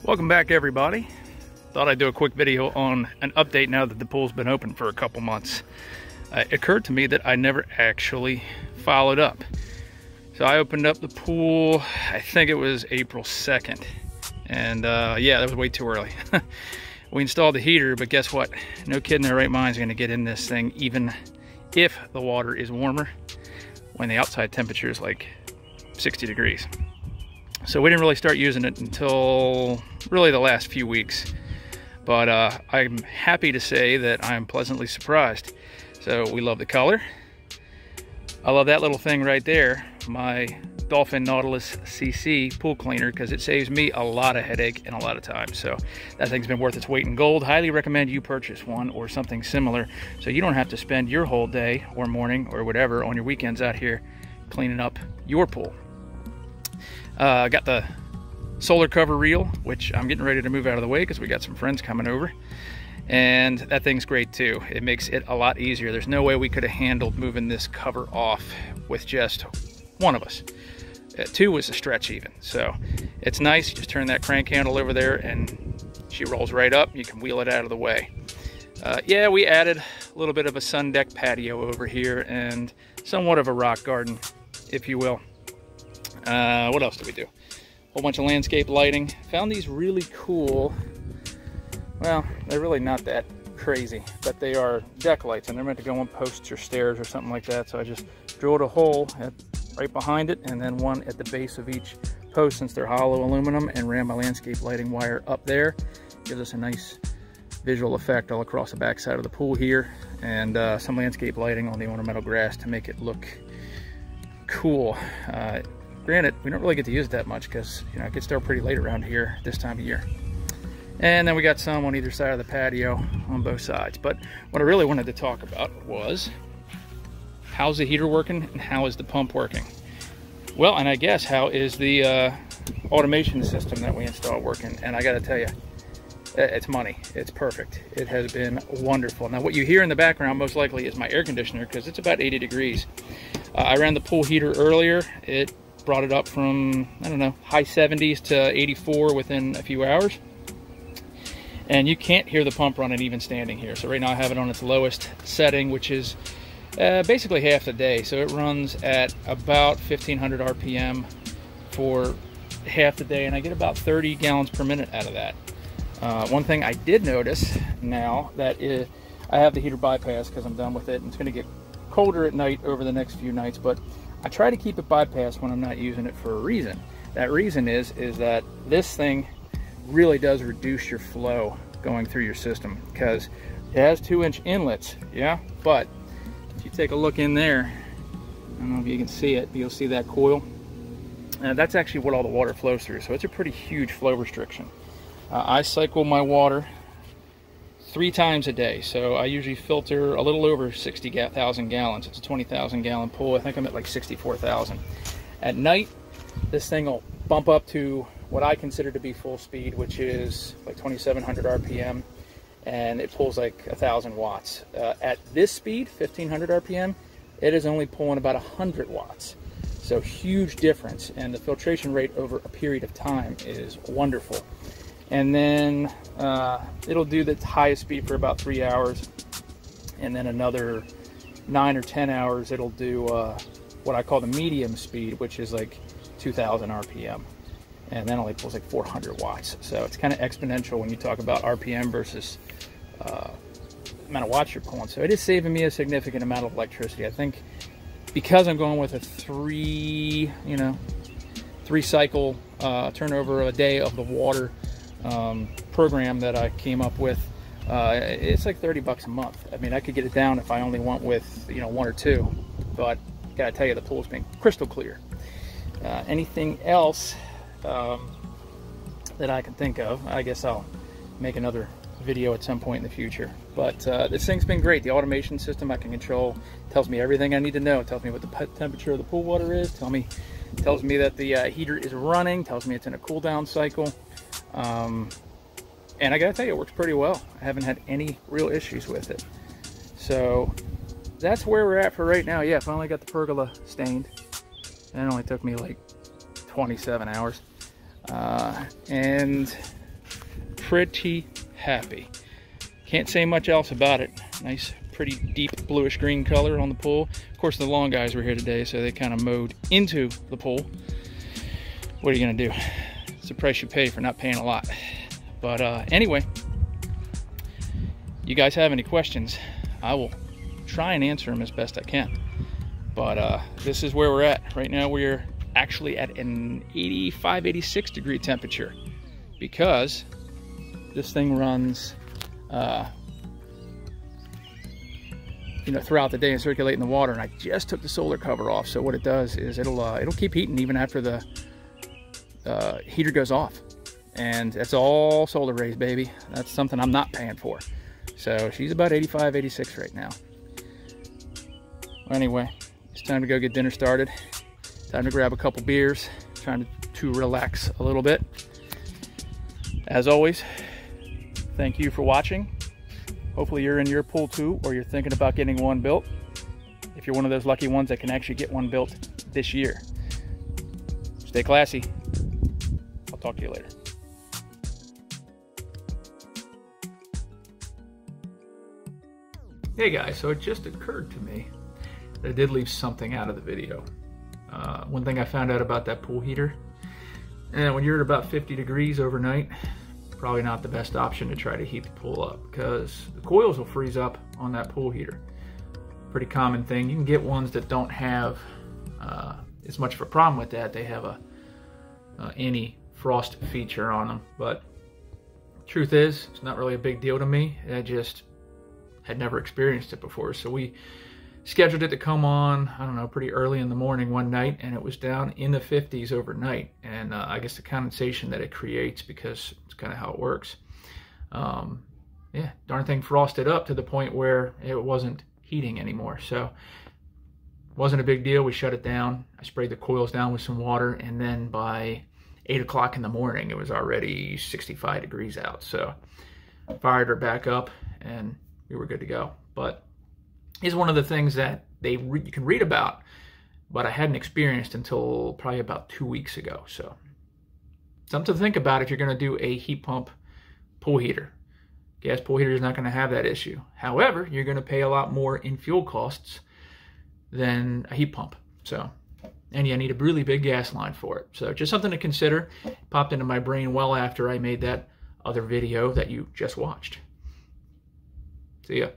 Welcome back, everybody. Thought I'd do a quick video on an update now that the pool's been open for a couple months. It occurred to me that I never actually followed up. So I opened up the pool, I think it was April 2nd. And yeah, that was way too early. We installed the heater, but guess what? No kid in their right mind is gonna get in this thing even if the water is warmer when the outside temperature is like 60 degrees. So we didn't really start using it until really the last few weeks. But I'm happy to say that I'm pleasantly surprised. So we love the color. I love that little thing right there, my Dolphin Nautilus CC pool cleaner, because it saves me a lot of headache and a lot of time. So that thing's been worth its weight in gold. Highly recommend you purchase one or something similar so you don't have to spend your whole day or morning or whatever on your weekends out here cleaning up your pool. I got the solar cover reel, which I'm getting ready to move out of the way because we got some friends coming over. And that thing's great too. It makes it a lot easier. There's no way we could have handled moving this cover off with just one of us. Two was a stretch even. So it's nice. You just turn that crank handle over there and she rolls right up. You can wheel it out of the way. Yeah, we added a little bit of a sun deck patio over here and somewhat of a rock garden, if you will. What else did we do? A whole bunch of landscape lighting. Found these really cool, well, they're really not that crazy, but they are deck lights and they're meant to go on posts or stairs or something like that. So I just drilled a hole right behind it and then one at the base of each post since they're hollow aluminum, and ran my landscape lighting wire up there. Gives us a nice visual effect all across the back side of the pool here, and some landscape lighting on the ornamental grass to make it look cool. Granted, we don't really get to use it that much because, you know, it gets dark pretty late around here this time of year. And then we got some on either side of the patio on both sides. But what I really wanted to talk about was, how's the heater working and how is the pump working? Well, and I guess how is the automation system that we installed working? And I got to tell you, it's money. It's perfect. It has been wonderful. Now, what you hear in the background most likely is my air conditioner because it's about 80 degrees. I ran the pool heater earlier. It brought it up from, I don't know, high 70s to 84 within a few hours. And you can't hear the pump running even standing here. So right now I have it on its lowest setting, which is basically half the day. So it runs at about 1500 RPM for half the day, and I get about 30 gallons per minute out of that. One thing I did notice now that I have the heater bypass because I'm done with it, and it's going to get colder at night over the next few nights, but I try to keep it bypassed when I'm not using it for a reason. That reason is that this thing really does reduce your flow going through your system because it has 2-inch inlets, yeah? But if you take a look in there, I don't know if you can see it, but you'll see that coil. That's actually what all the water flows through, so it's a pretty huge flow restriction. I cycle my water 3 times a day, so I usually filter a little over 60,000 gallons. It's a 20,000 gallon pool. I think I'm at like 64,000. At night, this thing will bump up to what I consider to be full speed, which is like 2,700 RPM, and it pulls like 1,000 watts. At this speed, 1,500 RPM, it is only pulling about 100 watts. So huge difference, and the filtration rate over a period of time is wonderful. And then it'll do the highest speed for about 3 hours, and then another 9 or 10 hours it'll do what I call the medium speed, which is like 2,000 RPM, and then only pulls like 400 watts. So it's kind of exponential when you talk about RPM versus amount of watts you're pulling. So it is saving me a significant amount of electricity. I think because I'm going with a 3 cycle turnover a day of the water program that I came up with, it's like 30 bucks a month. I mean, I could get it down if I only went with, 1 or 2, but gotta tell you, the pool's been crystal clear. Anything else that I can think of, I guess I'll make another video at some point in the future. But this thing's been great. The automation system I can control tells me everything I need to know. It tells me what the temperature of the pool water is, tells me that the heater is running, tells me it's in a cool down cycle. And I gotta tell you, it works pretty well. I haven't had any real issues with it. So that's where we're at for right now. Yeah, finally got the pergola stained. And it only took me like 27 hours. And pretty happy. Can't say much else about it. Nice, pretty deep bluish green color on the pool. Of course, the lawn guys were here today, so they kind of mowed into the pool. What are you gonna do? It's the price you pay for not paying a lot. But anyway, you guys have any questions, I will try and answer them as best I can. But this is where we're at. Right now we're actually at an 85, 86 degree temperature because this thing runs you know, throughout the day and circulating the water, and I just took the solar cover off. So what it does is it'll keep heating even after the heater goes off. And that's all solar rays, baby. That's something I'm not paying for. So she's about 85, 86 right now. Well, anyway, it's time to go get dinner started. Time to grab a couple beers. Trying to relax a little bit. As always, thank you for watching. Hopefully you're in your pool too, or you're thinking about getting one built. If you're one of those lucky ones that can actually get one built this year. Stay classy. I'll talk to you later. Hey guys, so it just occurred to me that I did leave something out of the video. One thing I found out about that pool heater, and when you're at about 50 degrees overnight, probably not the best option to try to heat the pool up because the coils will freeze up on that pool heater. Pretty common thing. You can get ones that don't have as much of a problem with that. They have a anti-frost feature on them, but truth is, it's not really a big deal to me. I just had never experienced it before, so we scheduled it to come on, I don't know, pretty early in the morning one night, and it was down in the 50s overnight. And I guess the condensation that it creates, because it's kind of how it works, yeah, darn thing frosted up to the point where it wasn't heating anymore. So it wasn't a big deal. We shut it down. I sprayed the coils down with some water, and then by 8 o'clock in the morning, it was already 65 degrees out. So I fired her back up, and we were good to go. But it's one of the things that you can read about, but I hadn't experienced until probably about 2 weeks ago. So something to think about if you're going to do a heat pump pool heater. Gas pool heater is not going to have that issue. However, you're going to pay a lot more in fuel costs than a heat pump. So, and you need a really big gas line for it. So just something to consider. Popped into my brain well after I made that other video that you just watched. See ya.